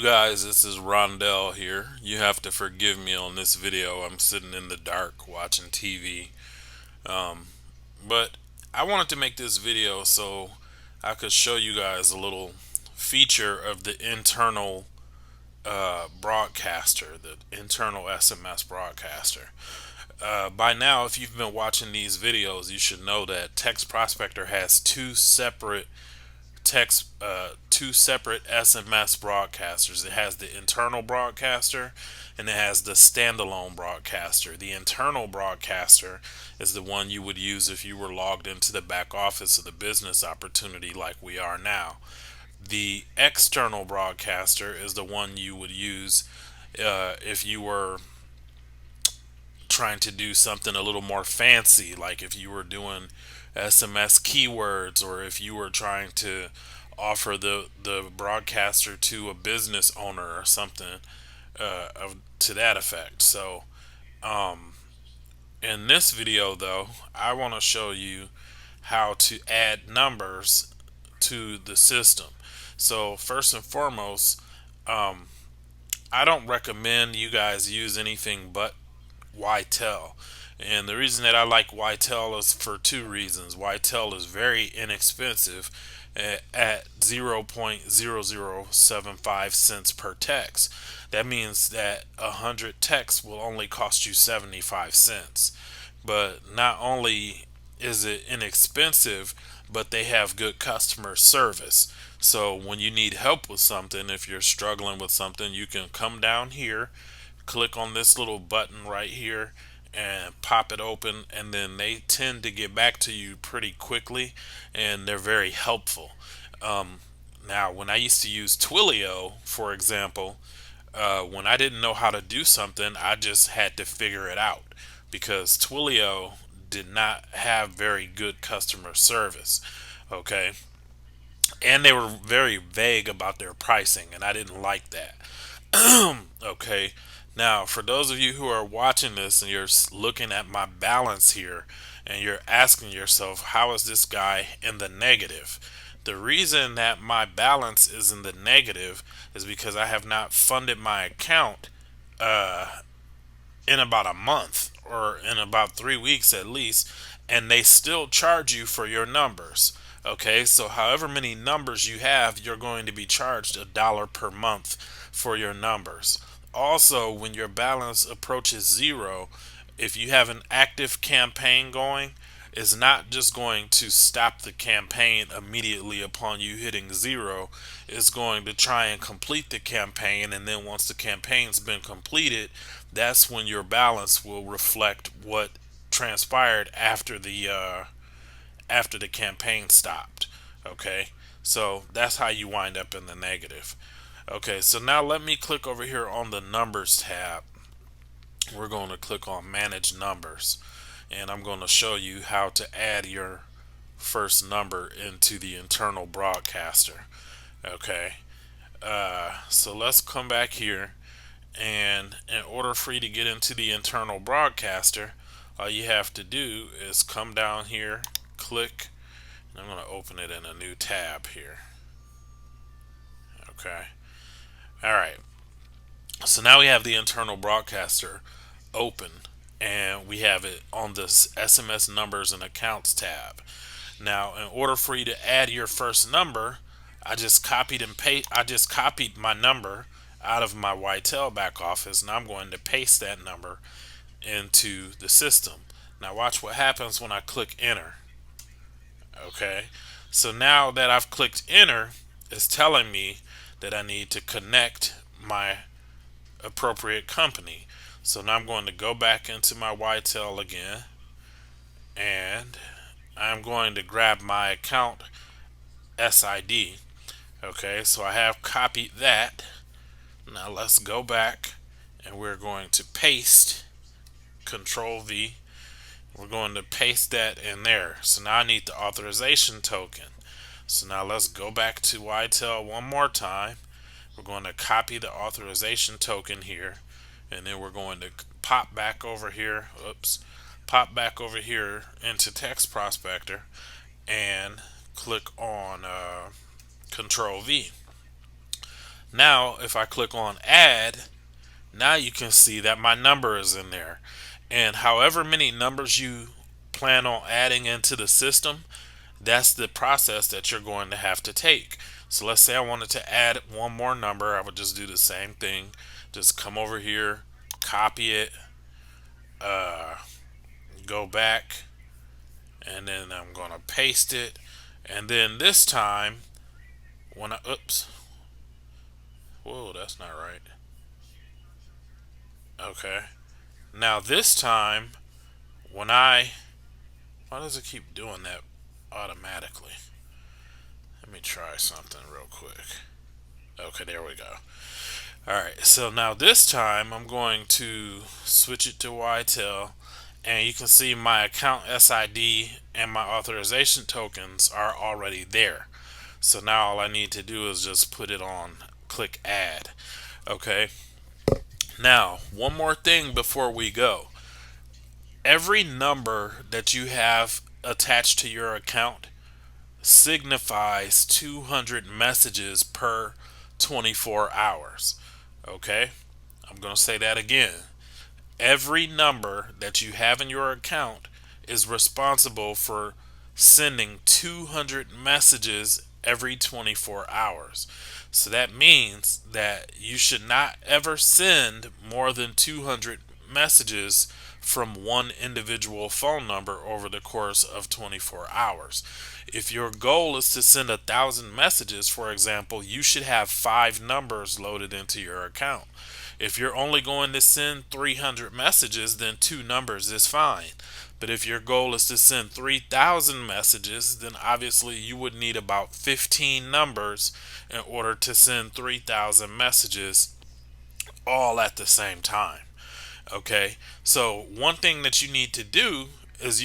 guys, this is Rondell here. You have to forgive me on this video. I'm sitting in the dark watching TV. Um, but I wanted to make this video so I could show you guys a little feature of the internal broadcaster, the internal SMS broadcaster. By now, if you've been watching these videos, you should know that Text Prospector has two separate SMS broadcasters. It has the internal broadcaster and it has the standalone broadcaster. The internal broadcaster is the one you would use if you were logged into the back office of the business opportunity like we are now. The external broadcaster is the one you would use if you were trying to do something a little more fancy, like if you were doing SMS keywords, or if you were trying to offer the broadcaster to a business owner or something to that effect. So in this video though, I want to show you how to add numbers to the system. So first and foremost, I don't recommend you guys use anything but YTEL. And the reason that I like YTEL is for two reasons. YTEL is very inexpensive at 0.0075 cents per text. That means that 100 texts will only cost you 75 cents. But not only is it inexpensive, but they have good customer service. So when you need help with something, if you're struggling with something, you can come down here, click on this little button right here and pop it open, and then they tend to get back to you pretty quickly and they're very helpful. Now when I used to use Twilio, for example, when I didn't know how to do something, I just had to figure it out because Twilio did not have very good customer service. Okay, and they were very vague about their pricing, and I didn't like that. Okay, now for those of you who are watching this and you're looking at my balance here and you're asking yourself, how is this guy in the negative? The reason that my balance is in the negative is because I have not funded my account in about a month, or in about 3 weeks at least, and they still charge you for your numbers. Okay, so however many numbers you have, you're going to be charged $1 per month for your numbers. Also, when your balance approaches zero, if you have an active campaign going, it's not just going to stop the campaign immediately upon you hitting zero. It's going to try and complete the campaign, and then once the campaign's been completed, that's when your balance will reflect what transpired after the campaign stopped. Okay, so that's how you wind up in the negative. Okay, so now let me click over here on the numbers tab. We're going to click on manage numbers, and I'm going to show you how to add your first number into the internal broadcaster. Okay, so let's come back here, and in order for you to get into the internal broadcaster, all you have to do is come down here, click, and I'm going to open it in a new tab here. Okay, alright, so now we have the internal broadcaster open, and we have it on this SMS numbers and accounts tab. Now in order for you to add your first number, I just copied my number out of my YTEL back office, and I'm going to paste that number into the system. Now watch what happens when I click enter. Okay, so now that I've clicked enter, it's telling me that I need to connect my appropriate company. So now I'm going to go back into my YTEL again, and I'm going to grab my account SID. Okay, so I have copied that. Now let's go back, and we're going to paste, Control V. We're going to paste that in there. So now I need the authorization token. So now let's go back to YTEL one more time. We're going to copy the authorization token here, and then we're going to pop back over here. Pop back over here into Text Prospector and click on Control V. Now, if I click on add, now you can see that my number is in there. And however many numbers you plan on adding into the system, that's the process that you're going to have to take. So let's say I wanted to add one more number. I would just do the same thing. Just come over here, copy it, uh, go back, and then I'm going to paste it. And then this time, when I, oops, whoa, that's not right. Okay. Now this time, when why does it keep doing that automatically? Let me try something real quick. Okay, there we go. Alright, so now this time I'm going to switch it to YTEL, and you can see my account SID and my authorization tokens are already there. So now all I need to do is just put it on, click add. Okay, now one more thing before we go. Every number that you have attached to your account signifies 200 messages per 24 hours. Okay? I'm going to say that again. Every number that you have in your account is responsible for sending 200 messages every 24 hours. So that means that you should not ever send more than 200 messages from one individual phone number over the course of 24 hours. If your goal is to send 1,000 messages, for example, you should have 5 numbers loaded into your account. If you're only going to send 300 messages, then 2 numbers is fine. But if your goal is to send 3,000 messages, then obviously you would need about 15 numbers in order to send 3,000 messages all at the same time. Okay, so one thing that you need to do is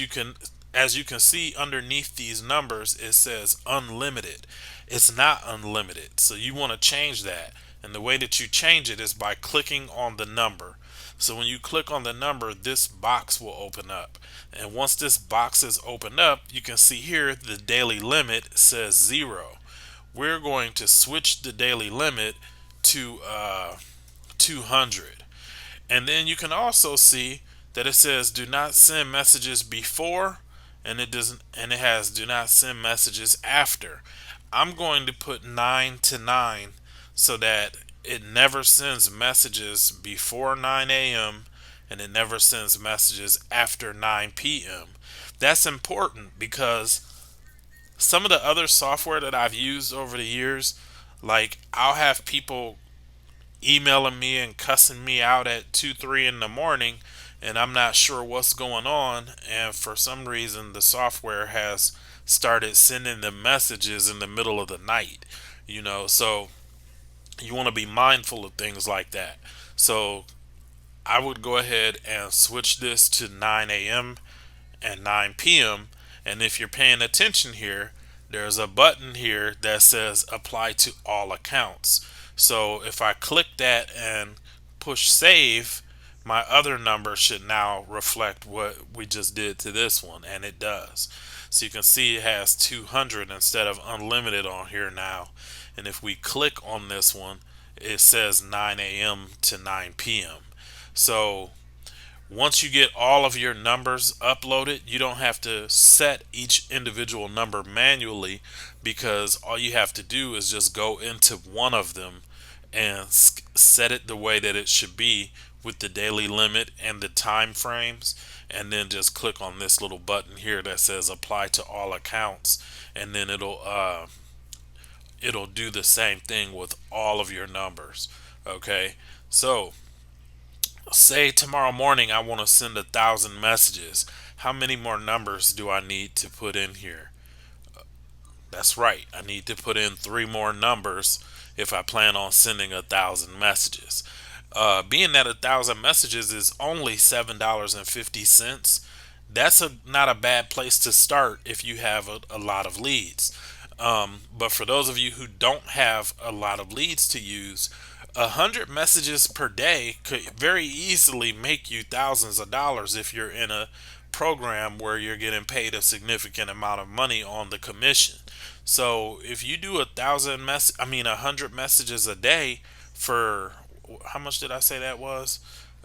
as you can see underneath these numbers, it says unlimited. It's not unlimited, so you want to change that. And the way that you change it is by clicking on the number. So when you click on the number, this box will open up. And once this box is opened up, you can see here the daily limit says 0. We're going to switch the daily limit to 200. And then you can also see that it says do not send messages before, and it has do not send messages after. I'm going to put 9 to 9 so that it never sends messages before 9 a.m. and it never sends messages after 9 p.m. That's important because some of the other software that I've used over the years, like I'll have people emailing me and cussing me out at 2 3 in the morning, and I'm not sure what's going on, and for some reason the software has started sending the messages in the middle of the night, so you want to be mindful of things like that. So I would go ahead and switch this to 9 a.m. and 9 p.m. And if you're paying attention here, there's a button here that says apply to all accounts. So if I click that and push save, my other number should now reflect what we just did to this one, and it does. So you can see it has 200 instead of unlimited on here now. And if we click on this one, it says 9 a.m. to 9 p.m. So once you get all of your numbers uploaded, you don't have to set each individual number manually, because all you have to do is just go into one of them and set it the way that it should be with the daily limit and the time frames, and then just click on this little button here that says apply to all accounts, and then it'll do the same thing with all of your numbers. Okay, so say tomorrow morning I want to send 1,000 messages. How many more numbers do I need to put in here? That's right, I need to put in 3 more numbers if I plan on sending 1,000 messages. Being that 1,000 messages is only $7.50, that's not a bad place to start if you have a lot of leads. But for those of you who don't have a lot of leads to use, 100 messages per day could very easily make you thousands of dollars if you're in a program where you're getting paid a significant amount of money on the commission. So if you do 100 messages a day for, how much did I say that was?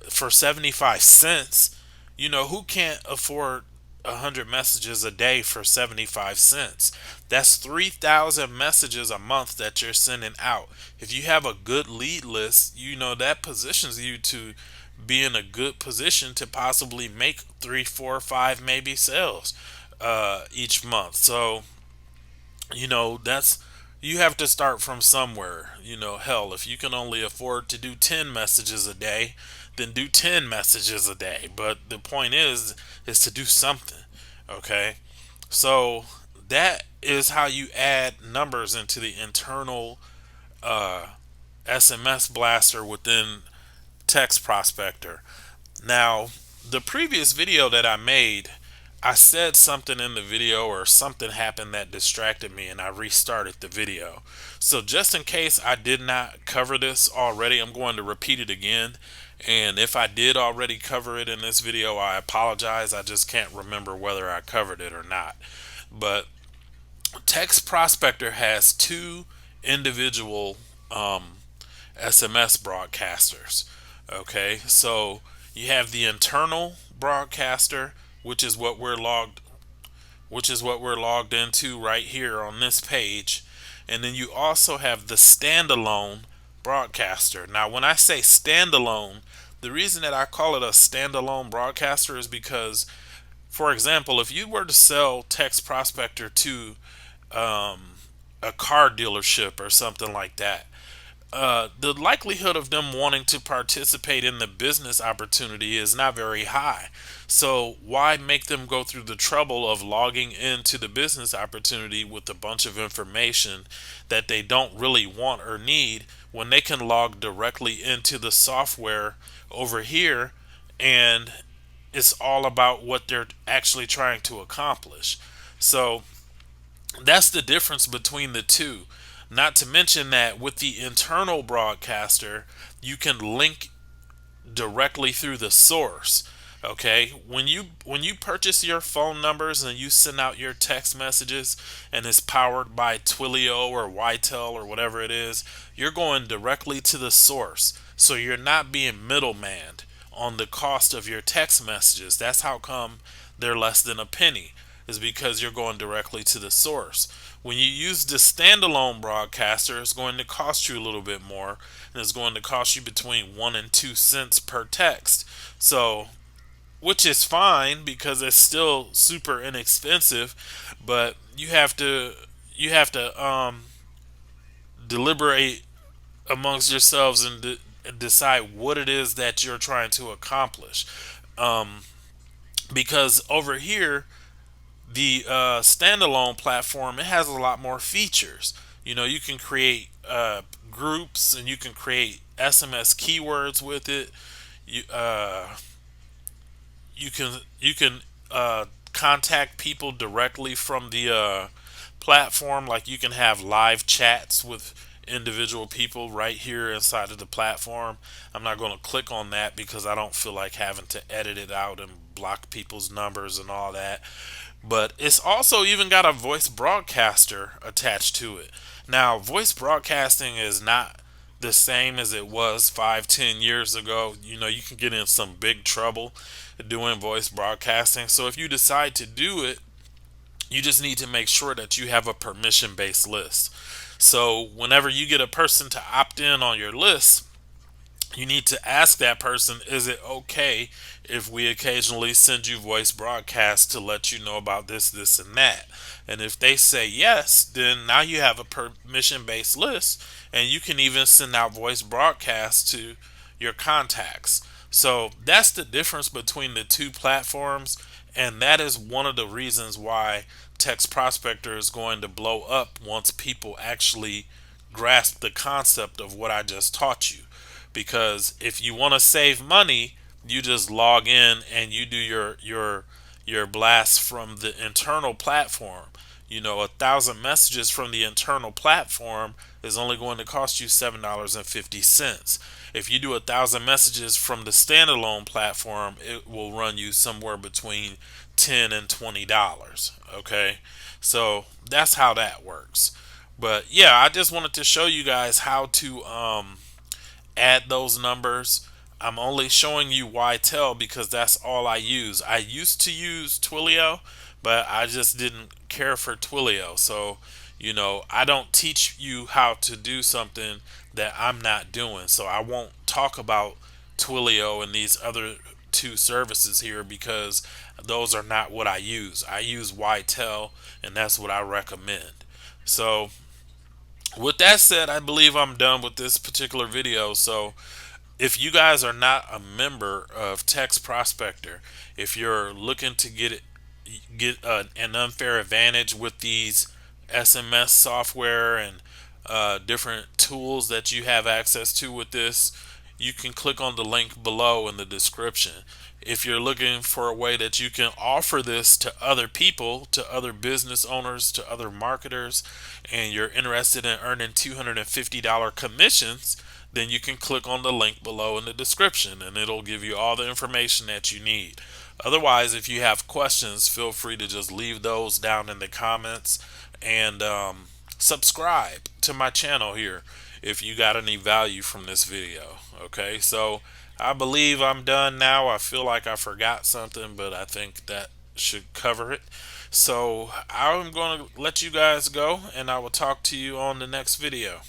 For 75 cents, who can't afford 100 messages a day for 75 cents? That's 3,000 messages a month that you're sending out. If you have a good lead list, that positions you to be in a good position to possibly make three, four, five, maybe sales each month. So that's, you have to start from somewhere. Hell, if you can only afford to do 10 messages a day, then do 10 messages a day. But the point is to do something. Okay, so that is how you add numbers into the internal SMS blaster within Text Prospector. Now, the previous video that I made, I said something in the video, or something happened that distracted me, and I restarted the video. So just in case I did not cover this already, I'm going to repeat it again. And if I did already cover it in this video, I apologize. I just can't remember whether I covered it or not. But Text Prospector has two individual SMS broadcasters. Okay, so you have the internal broadcaster, which is what we're logged into right here on this page, and then you also have the standalone broadcaster. Now, when I say standalone, the reason that I call it a standalone broadcaster is because, for example, if you were to sell Text Prospector to um, a car dealership or something like that, the likelihood of them wanting to participate in the business opportunity is not very high. So why make them go through the trouble of logging into the business opportunity with a bunch of information that they don't really want or need, when they can log directly into the software over here, and it's all about what they're actually trying to accomplish. So that's the difference between the two. Not to mention that with the internal broadcaster, you can link directly through the source. Okay, when you purchase your phone numbers and you send out your text messages, and it's powered by Twilio or Ytel or whatever it is, you're going directly to the source. So you're not being middlemaned on the cost of your text messages. That's how come they're less than a penny, is because you're going directly to the source. When you use the standalone broadcaster, it's going to cost you a little bit more, and it's going to cost you between 1 and 2 cents per text. So, which is fine because it's still super inexpensive, but you have to deliberate amongst yourselves and decide what it is that you're trying to accomplish. Um, because over here, the standalone platform, it has a lot more features. You can create groups, and you can create SMS keywords with it. You you can you can contact people directly from the platform. Like, you can have live chats with individual people right here inside of the platform. I'm not going to click on that because I don't feel like having to edit it out and block people's numbers and all that. But it's also even got a voice broadcaster attached to it. Now, voice broadcasting is not the same as it was 5, 10 years ago. You can get in some big trouble doing voice broadcasting. So if you decide to do it, you just need to make sure that you have a permission based list. So whenever you get a person to opt in on your list, you need to ask that person, is it okay if we occasionally send you voice broadcasts to let you know about this, this, and that? And if they say yes, then now you have a permission based list, and you can even send out voice broadcasts to your contacts. So that's the difference between the two platforms, and that is one of the reasons why Text Prospector is going to blow up once people actually grasp the concept of what I just taught you. Because if you want to save money, you just log in and you do your blast from the internal platform. 1,000 messages from the internal platform is only going to cost you $7.50. If you do 1,000 messages from the standalone platform, it will run you somewhere between $10 and $20. Okay, so that's how that works. But yeah, I just wanted to show you guys how to add those numbers. I'm only showing you YTEL because that's all I use. I used to use Twilio, but I just didn't care for Twilio. So, I don't teach you how to do something that I'm not doing. So I won't talk about Twilio and these other two services here because those are not what I use. I use YTEL, and that's what I recommend. So with that said, I believe I'm done with this particular video. So if you guys are not a member of Text Prospector, if you're looking to get an unfair advantage with these SMS software and different tools that you have access to with this, you can click on the link below in the description. If you're looking for a way that you can offer this to other people, to other business owners, to other marketers, and you're interested in earning $250 commissions, then you can click on the link below in the description and it'll give you all the information that you need. Otherwise, if you have questions, feel free to just leave those down in the comments, and subscribe to my channel here if you got any value from this video. Okay, so I believe I'm done now. I feel like I forgot something, but I think that should cover it. So I'm going to let you guys go, and I will talk to you on the next video.